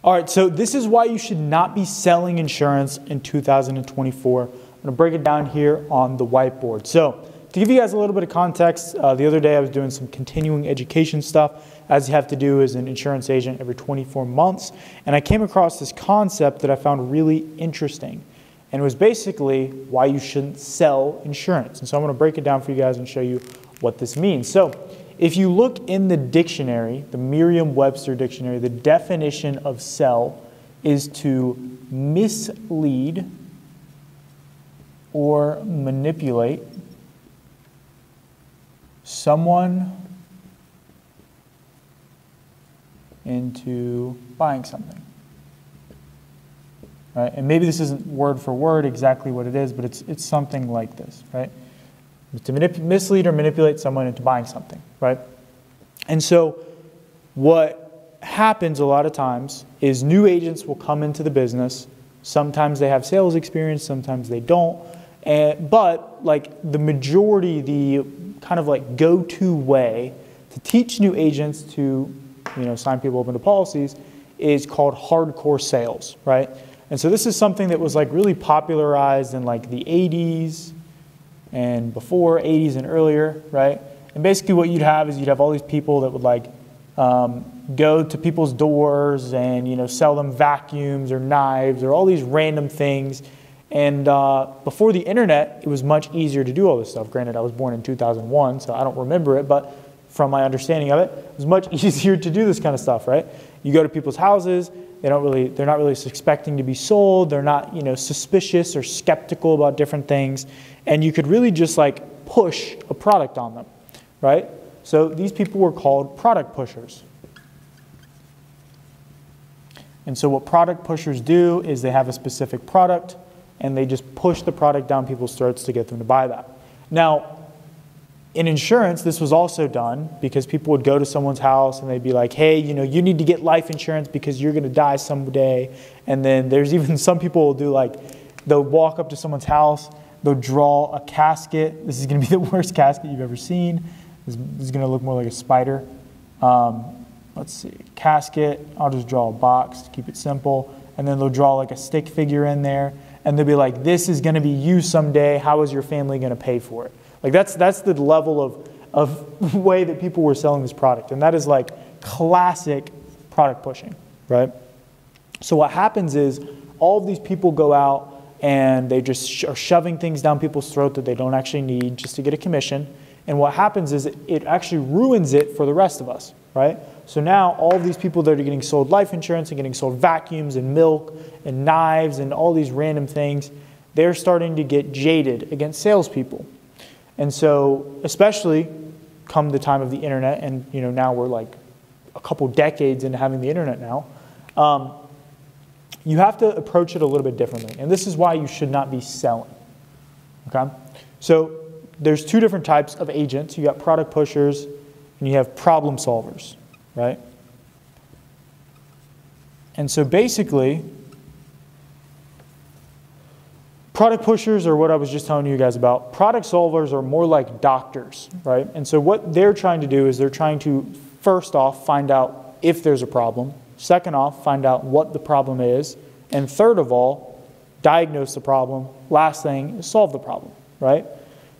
All right, so this is why you should not be selling insurance in 2024. I'm going to break it down here on the whiteboard. So to give you guys a little bit of context, the other day I was doing some continuing education stuff, as you have to do as an insurance agent every 24 months. And I came across this concept that I found really interesting. And it was basically why you shouldn't sell insurance. And so I'm going to break it down for you guys and show you what this means. So if you look in the dictionary, the Merriam-Webster dictionary, the definition of sell is to mislead or manipulate someone into buying something. Right? And maybe this isn't word for word exactly what it is, but it's something like this, right? To mislead or manipulate someone into buying something, right? And so what happens a lot of times is new agents will come into the business. Sometimes they have sales experience, sometimes they don't. But like the majority, the kind of like go-to way to teach new agents to, sign people up into policies is called hardcore sales, right? And so this is something that was like really popularized in like the 80s and before, 80s and earlier, right? And basically what you'd have is you'd have all these people that would like go to people's doors and sell them vacuums or knives or all these random things. And before the internet, it was much easier to do all this stuff. Granted, I was born in 2001, so I don't remember it, but from my understanding of it, it was much easier to do this kind of stuff, right? You go to people's houses, they're not really expecting to be sold. They're not, suspicious or skeptical about different things. And you could really just like push a product on them, right? So these people were called product pushers. And so what product pushers do is they have a specific product and they just push the product down people's throats to get them to buy that. Now, in insurance, this was also done because people would go to someone's house and they'd be like, hey, you need to get life insurance because you're going to die someday. And then there's even some people will do like, they'll walk up to someone's house, they'll draw a casket. This is going to be the worst casket you've ever seen. This is going to look more like a spider. Let's see, casket. I'll just draw a box to keep it simple. And then they'll draw like a stick figure in there. And they'll be like, this is going to be you someday. How is your family going to pay for it? Like that's the level of way that people were selling this product. And that is like classic product pushing, right? So what happens is all of these people go out and they just are shoving things down people's throat that they don't actually need just to get a commission. And what happens is it actually ruins it for the rest of us, right? So now all of these people that are getting sold life insurance and getting sold vacuums and milk and knives and all these random things, they're starting to get jaded against salespeople. And so, especially come the time of the internet, and now we're like a couple decades into having the internet now, you have to approach it a little bit differently. And this is why you should not be selling. Okay? So there's two different types of agents. You got product pushers and you have problem solvers, right? And so basically, product pushers are what I was just telling you guys about. Product solvers are more like doctors, right? And so what they're trying to do is they're trying to, first off, find out if there's a problem. Second off, find out what the problem is. And third of all, diagnose the problem. Last thing is solve the problem, right?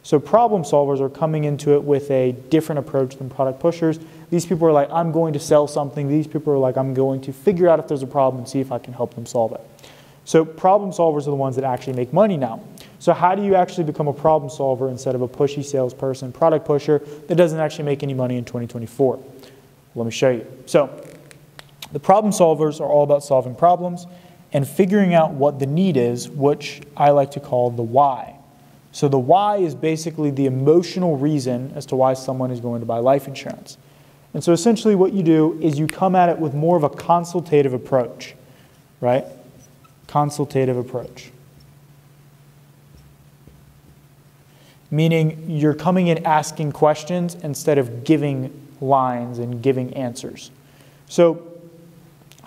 So problem solvers are coming into it with a different approach than product pushers. These people are like, I'm going to sell something. These people are like, I'm going to figure out if there's a problem and see if I can help them solve it. So problem solvers are the ones that actually make money now. So how do you actually become a problem solver instead of a pushy salesperson, product pusher that doesn't actually make any money in 2024? Let me show you. So the problem solvers are all about solving problems and figuring out what the need is, which I like to call the why. So the why is basically the emotional reason as to why someone is going to buy life insurance. And so essentially what you do is you come at it with more of a consultative approach, right? Consultative approach. Meaning you're coming in asking questions instead of giving lines and giving answers. So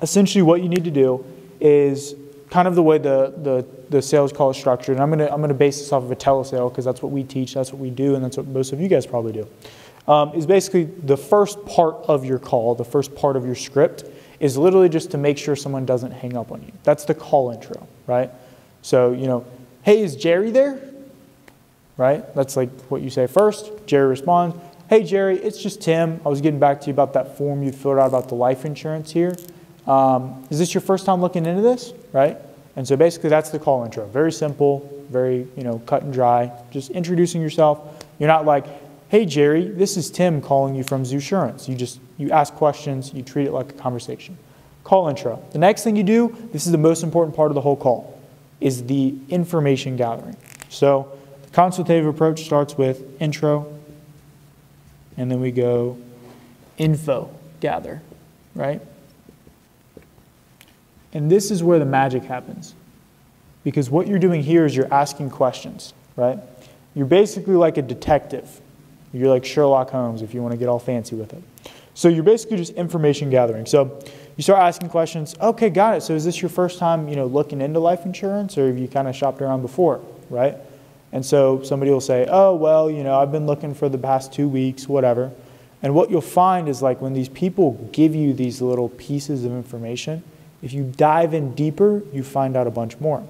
essentially what you need to do is kind of the way the sales call is structured. And I'm gonna base this off of a telesale because that's what we teach, that's what we do, and that's what most of you guys probably do. Is basically the first part of your call, the first part of your script is literally just to make sure someone doesn't hang up on you. That's the call intro, right? So, hey, is Jerry there? Right? That's like what you say first. Jerry responds, hey, Jerry, it's just Tim. I was getting back to you about that form you filled out about the life insurance here. Is this your first time looking into this? Right? And so basically that's the call intro. Very simple, very, cut and dry. Just introducing yourself. You're not like, hey, Jerry, this is Tim calling you from Zoosurance. You ask questions. You treat it like a conversation. Call intro. The next thing you do, this is the most important part of the whole call, is the information gathering. So the consultative approach starts with intro, and then we go info gather, right? And this is where the magic happens. Because what you're doing here is you're asking questions, right? You're basically like a detective. You're like Sherlock Holmes if you want to get all fancy with it. So you're basically just information gathering. So you start asking questions. Okay, got it. So is this your first time, looking into life insurance, or have you kind of shopped around before, right? And so somebody will say, oh, well, I've been looking for the past 2 weeks, whatever. And what you'll find is like when these people give you these little pieces of information, if you dive in deeper, you find out a bunch more.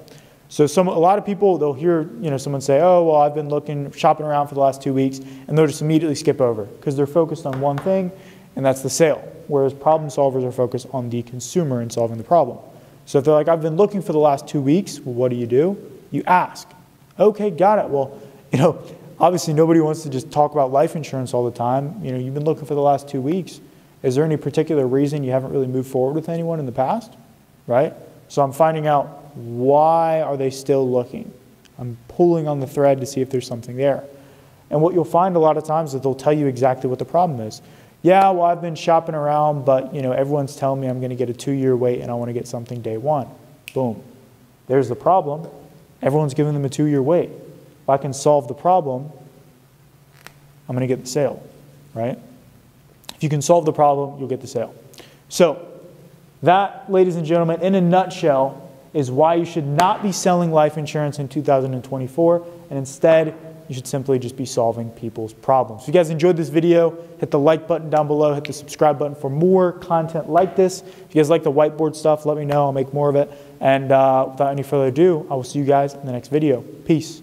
So a lot of people, they'll hear someone say, oh, well, I've been shopping around for the last 2 weeks, and they'll just immediately skip over because they're focused on one thing, and that's the sale. Whereas problem solvers are focused on the consumer and solving the problem. So if they're like, I've been looking for the last 2 weeks, well, what do? You ask. Okay, got it. Well, obviously nobody wants to just talk about life insurance all the time. You've been looking for the last 2 weeks. Is there any particular reason you haven't really moved forward with anyone in the past? Right? So I'm finding out why are they still looking. I'm pulling on the thread to see if there's something there. And what you'll find a lot of times is they'll tell you exactly what the problem is. Yeah, well, I've been shopping around, but everyone's telling me I'm going to get a 2-year wait and I want to get something day one. Boom. There's the problem. Everyone's giving them a 2-year wait. If I can solve the problem, I'm going to get the sale, right? If you can solve the problem, you'll get the sale. So that, ladies and gentlemen, in a nutshell, is why you should not be selling life insurance in 2024, and instead, you should simply just be solving people's problems. If you guys enjoyed this video, hit the like button down below, hit the subscribe button for more content like this. If you guys like the whiteboard stuff, let me know. I'll make more of it. And without any further ado, I will see you guys in the next video. Peace.